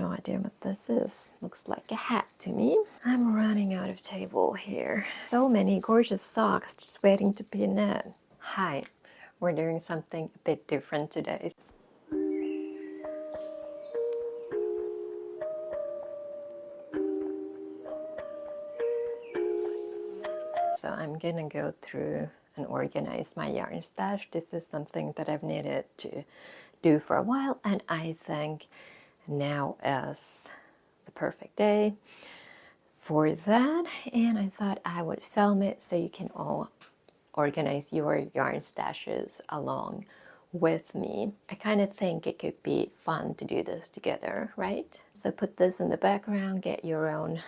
no idea what this is. Looks like a hat to me. I'm running out of table here. So many gorgeous socks just waiting to be knit. Hi, we're doing something a bit different today. So I'm gonna go through and organize my yarn stash. This is something that I've needed to do for a while, and I think now is the perfect day for that. And I thought I would film it so you can all organize your yarn stashes along with me. I kind of think it could be fun to do this together, right? So put this in the background, get your own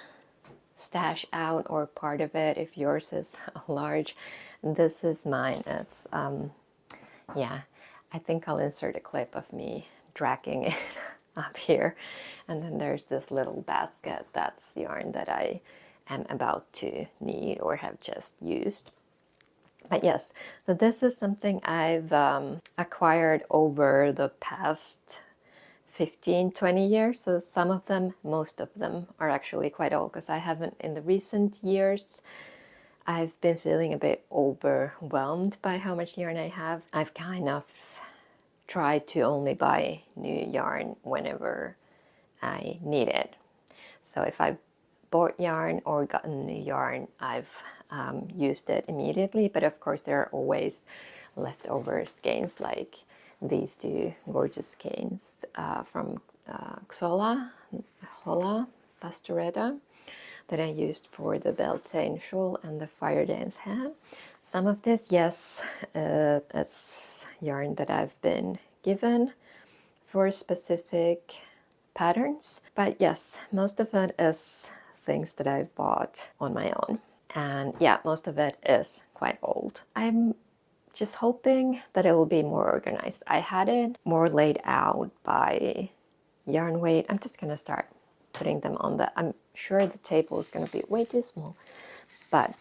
stash out or part of it if yours is large. This is mine. It's yeah, I think I'll insert a clip of me dragging it up here. And then there's this little basket that's yarn that I am about to need or have just used. But yes, so this is something I've acquired over the past 15-20 years. So some of them, most of them are actually quite old, because I haven't, in the recent years, I've been feeling a bit overwhelmed by how much yarn I have. I've kind of tried to only buy new yarn whenever I need it. So if I bought yarn or gotten new yarn, I've used it immediately. But of course there are always leftover skeins, like these two gorgeous skeins from Xola, Hola Pastoretta, that I used for the Beltane shawl and the Fire Dance hat. Some of this, yes, it's yarn that I've been given for specific patterns. But yes, most of it is things that I've bought on my own. And yeah, most of it is quite old. I'm just hoping that it will be more organized. I had it more laid out by yarn weight. I'm just gonna start putting them on the, I'm sure the table is gonna be way too small, but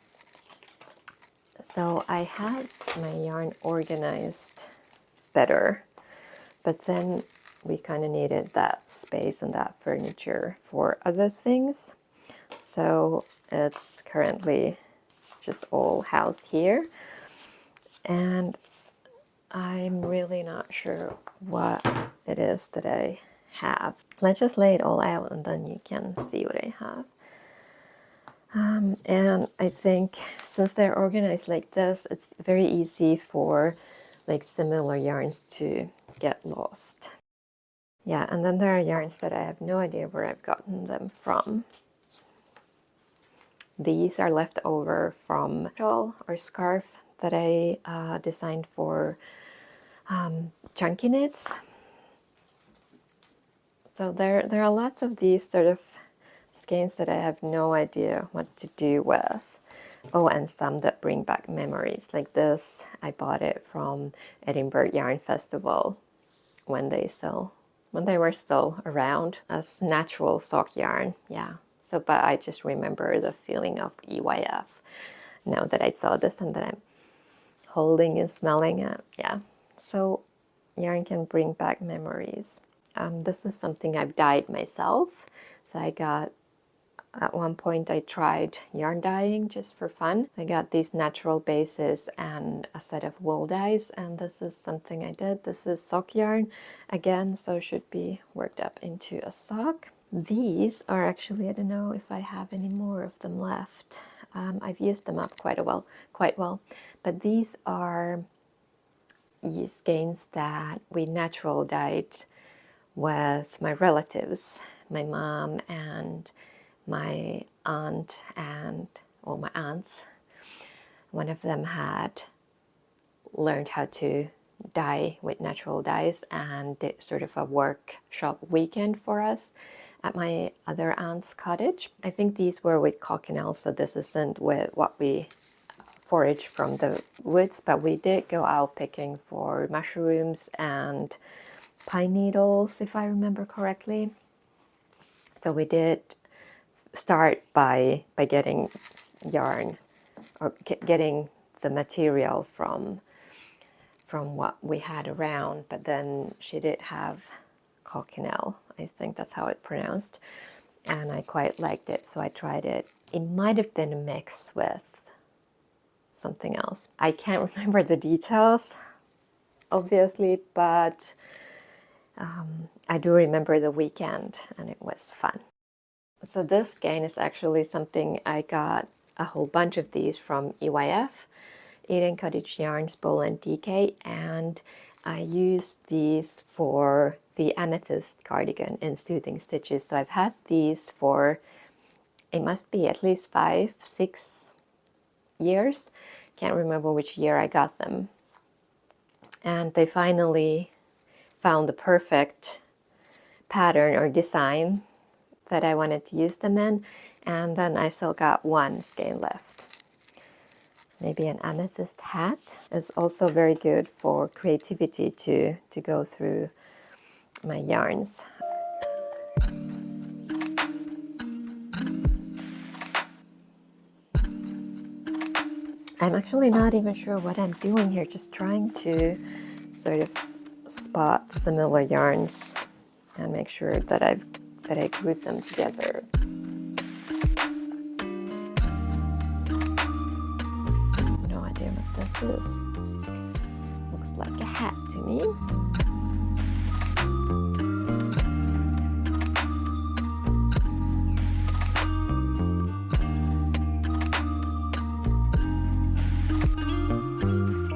so I had my yarn organized better, but then we kind of needed that space and that furniture for other things. So it's currently just all housed here. And I'm really not sure what it is that I have. Let's just lay it all out and then you can see what I have. And I think since they're organized like this, it's very easy for like similar yarns to get lost. Yeah, and then there are yarns that I have no idea where I've gotten them from. These are left over from a shawl or scarf that I designed for chunky knits. So there are lots of these sort of skeins that I have no idea what to do with. Oh, and some that bring back memories. Like this, I bought it from Edinburgh Yarn Festival when they were still around as natural sock yarn. Yeah. So, but I just remember the feeling of EYF now that I saw this and that I'm holding and smelling it. Yeah. So yarn can bring back memories. This is something I've dyed myself. So I got, at one point I tried yarn dyeing just for fun. I got these natural bases and a set of wool dyes, and this is something I did. This is sock yarn again, so it should be worked up into a sock. These are actually, I don't know if I have any more of them left. I've used them up quite well, but these are skeins that we natural dyed with my relatives, my mom and my aunt and all my aunts. One of them had learned how to dye with natural dyes and did sort of a workshop weekend for us at my other aunt's cottage. I think these were with cochineal, so this isn't with what we forage from the woods, but we did go out picking for mushrooms and pine needles, if I remember correctly. So we did start by getting yarn or getting the material from what we had around, but then she did have cochineal I think that's how it's pronounced. And I quite liked it, so I tried it. It might have been a mix with something else. I can't remember the details, obviously, but I do remember the weekend, and it was fun. So this skein is actually something I got a whole bunch of these from EYF, Eden Cottage Yarns, Bowl and DK, and I used these for the amethyst cardigan in Soothing Stitches. So I've had these for, it must be at least 5-6 years. Can't remember which year I got them. And they finally found the perfect pattern or design that I wanted to use them in, and then I still got one skein left. Maybe an amethyst hat is also very good for creativity to go through my yarns. I'm actually not even sure what I'm doing here, just trying to sort of spot similar yarns and make sure that I group them together. No idea what this is. Looks like a hat to me.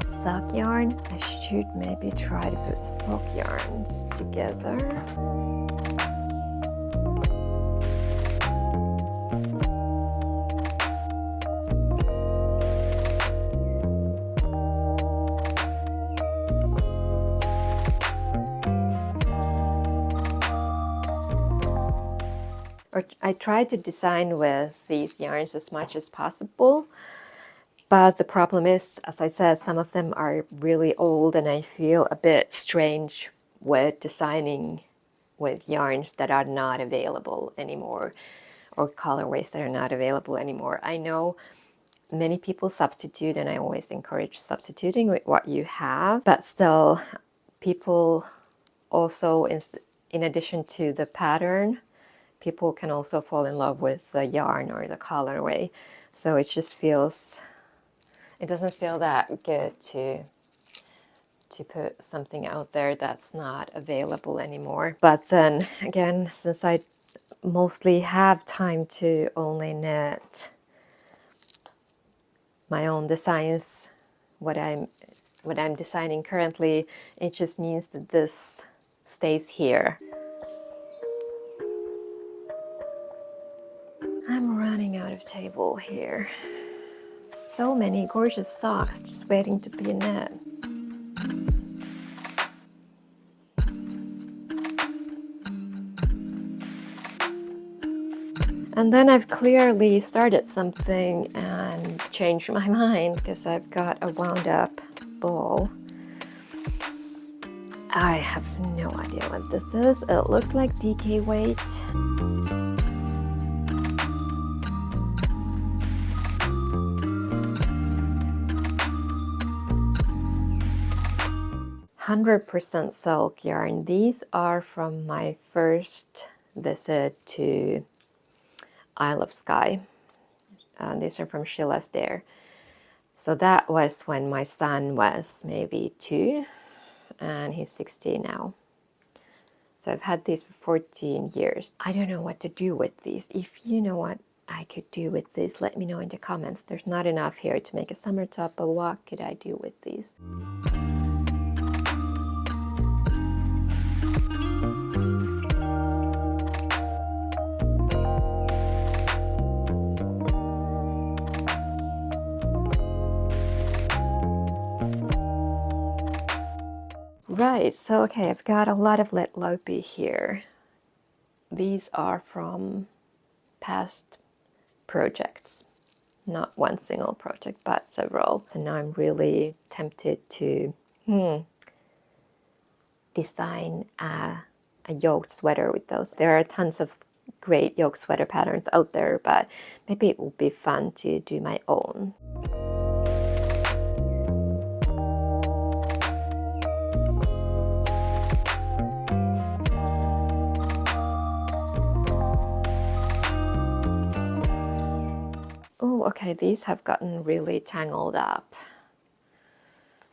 Sock yarn. I should maybe try to put sock yarns together. I try to design with these yarns as much as possible, but the problem is, as I said, some of them are really old and I feel a bit strange with designing with yarns that are not available anymore or colorways that are not available anymore. I know many people substitute, and I always encourage substituting with what you have, but still people also, in addition to the pattern, people can also fall in love with the yarn or the colorway. So it just feels, it doesn't feel that good to put something out there that's not available anymore. But then again, since I mostly have time to only knit my own designs, what I'm designing currently, it just means that this stays here. I'm running out of table here. So many gorgeous socks just waiting to be knit. And then I've clearly started something and changed my mind because I've got a wound up ball. I have no idea what this is. It looks like DK weight. 100% silk yarn. These are from my first visit to Isle of Skye. These are from Sheila's Dare. So that was when my son was maybe 2 and he's 16 now. So I've had these for 14 years. I don't know what to do with these. If you know what I could do with these, let me know in the comments. There's not enough here to make a summer top, but what could I do with these? Right, so okay, I've got a lot of Letlopi here. These are from past projects. Not one single project, but several. So now I'm really tempted to design a yoked sweater with those. There are tons of great yoke sweater patterns out there, but maybe it would be fun to do my own. okay, these have gotten really tangled up.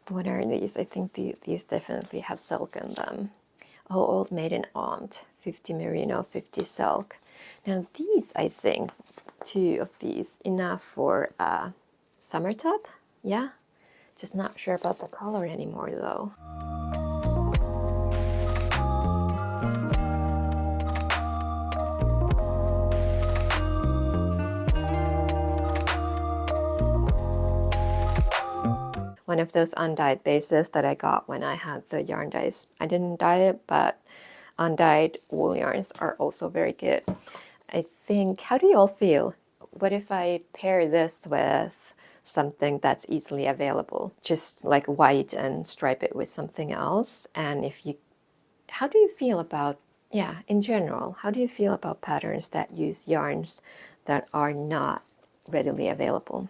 What are these? I think these definitely have silk in them. Oh, Old Maiden Aunt, 50 merino, 50 silk. Now these, I think, 2 of these, enough for a summer top. Yeah, just not sure about the color anymore though. One of those undyed bases that I got when I had the yarn dyes. I didn't dye it, but undyed wool yarns are also very good. I think, how do you all feel? What if I pair this with something that's easily available? Just like white and stripe it with something else. And if you, how do you feel about, yeah, in general, how do you feel about patterns that use yarns that are not readily available?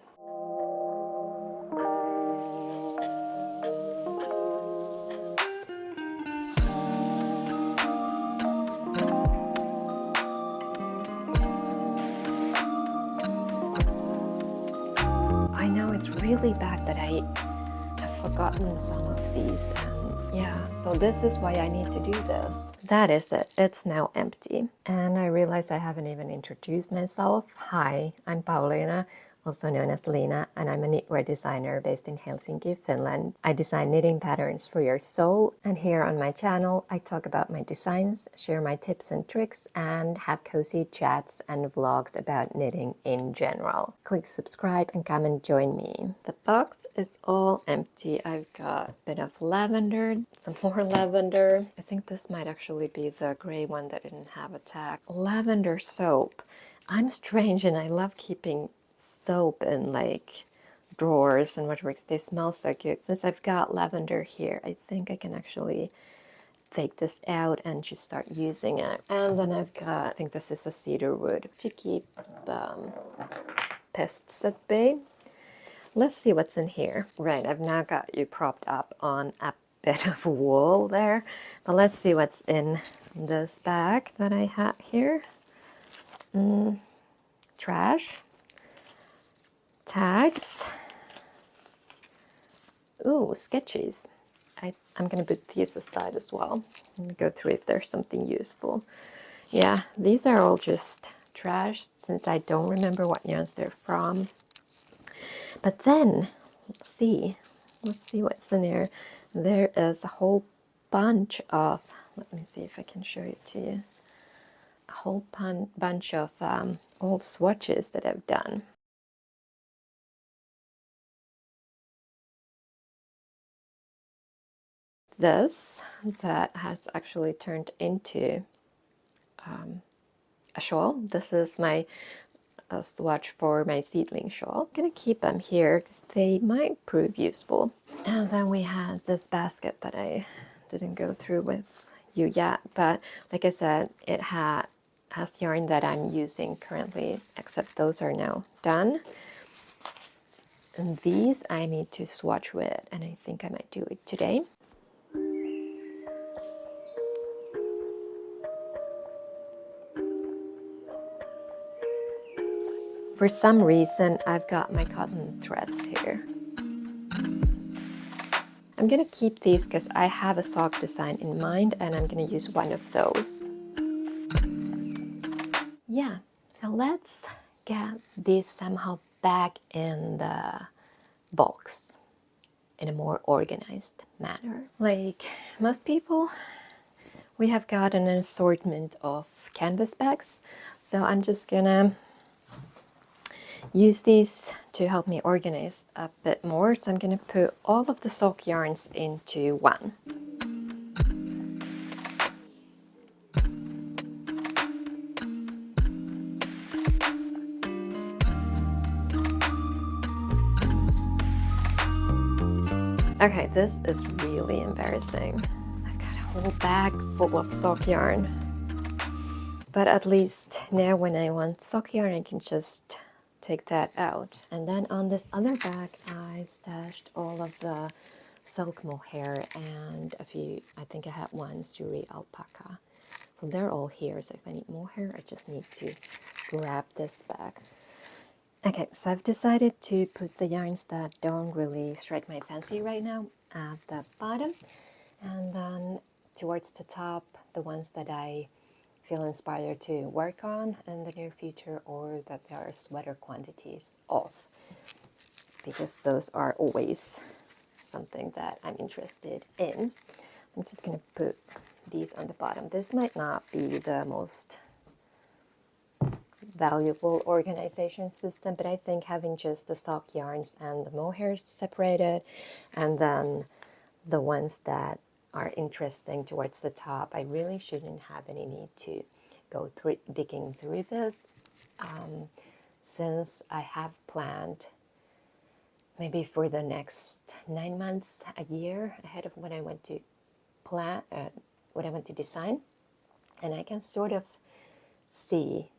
I know it's really bad that I have forgotten some of these, and yeah, so this is why I need to do this. That is it, it's now empty. And I realize I haven't even introduced myself. Hi, I'm Pauliina, also known as Lina, and I'm a knitwear designer based in Helsinki, Finland. I design knitting patterns for your soul, and here on my channel I talk about my designs, share my tips and tricks, and have cozy chats and vlogs about knitting in general. Click subscribe and come and join me. The box is all empty. I've got a bit of lavender, some more lavender. I think this might actually be the gray one that didn't have a tag. Lavender soap. I'm strange and I love keeping soap in like drawers and whatever. They smell so good. Since I've got lavender here, I think I can actually take this out and just start using it. And then I've got, I think this is a cedar wood to keep pests at bay. Let's see what's in here. Right, I've now got you propped up on a bit of wool there. But let's see what's in this bag that I have here. Trash. Tags. Ooh, sketches. I'm going to put these aside as well and go through if there's something useful. Yeah, these are all just trash since I don't remember what yarns they're from. But then, let's see what's in there. There is a whole bunch of, let me see if I can show it to you. A whole bunch of old swatches that I've done. This that has actually turned into a shawl. This is my swatch for my seedling shawl. I'm gonna keep them here because they might prove useful. And then we had this basket that I didn't go through with you yet, but like I said, it has yarn that I'm using currently, except those are now done. And these I need to swatch with, and I think I might do it today. For some reason, I've got my cotton threads here. I'm gonna keep these because I have a sock design in mind and I'm gonna use one of those. Yeah, so let's get this somehow back in the box in a more organized manner. Like most people, we have got an assortment of canvas bags, so I'm just gonna use these to help me organize a bit more. So I'm going to put all of the sock yarns into one. Okay, this is really embarrassing. I've got a whole bag full of sock yarn. But at least now when I want sock yarn, I can just take that out. And then on this other bag, I stashed all of the silk mohair and a few, I think I had one suri alpaca. So they're all here. So if I need mohair, I just need to grab this bag. Okay, so I've decided to put the yarns that don't really strike my fancy right now at the bottom, and then towards the top, the ones that I feel inspired to work on in the near future, or that there are sweater quantities of, because those are always something that I'm interested in. I'm just going to put these on the bottom. This might not be the most valuable organization system, but I think having just the sock yarns and the mohairs separated, and then the ones that are interesting towards the top, I really shouldn't have any need to go through digging through this, since I have planned maybe for the next 9 months, a year ahead of when I went to plan, what I went to design, and I can sort of see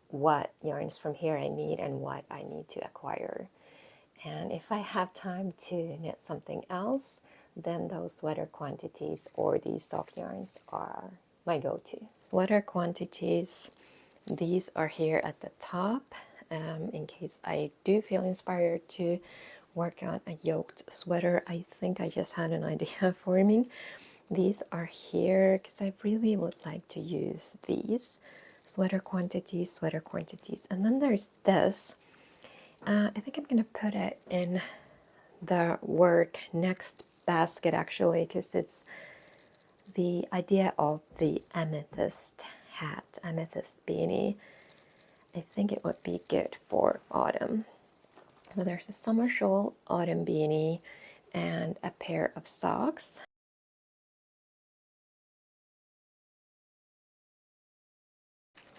what yarns from here I need and what I need to acquire. And if I have time to knit something else, then those sweater quantities or these sock yarns are my go-to. Sweater quantities, these are here at the top, in case I do feel inspired to work on a yoked sweater. I think I just had an idea forming. These are here because I really would like to use these sweater quantities, and then there's this. I think I'm gonna put it in the work next basket actually, because it's the idea of the amethyst hat, amethyst beanie. I think it would be good for autumn. So there's a summer shawl, autumn beanie, and a pair of socks.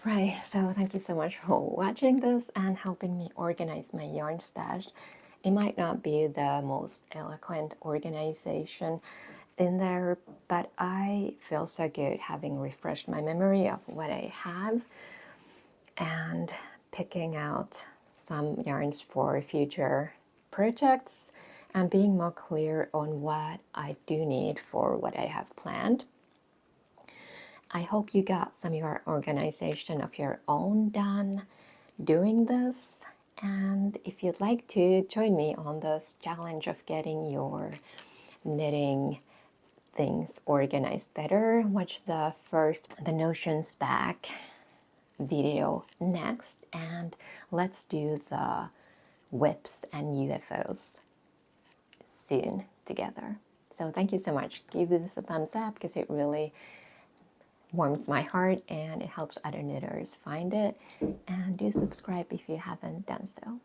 Right, so thank you so much for watching this and helping me organize my yarn stash. It might not be the most eloquent organization in there, but I feel so good having refreshed my memory of what I have and picking out some yarns for future projects and being more clear on what I do need for what I have planned. I hope you got some of your organization of your own done during this. And if you'd like to join me on this challenge of getting your knitting things organized better, watch the Notions Back video next, and let's do the whips and UFOs soon together. So thank you so much. Give this a thumbs up because it really warms my heart and it helps other knitters find it. And do subscribe if you haven't done so.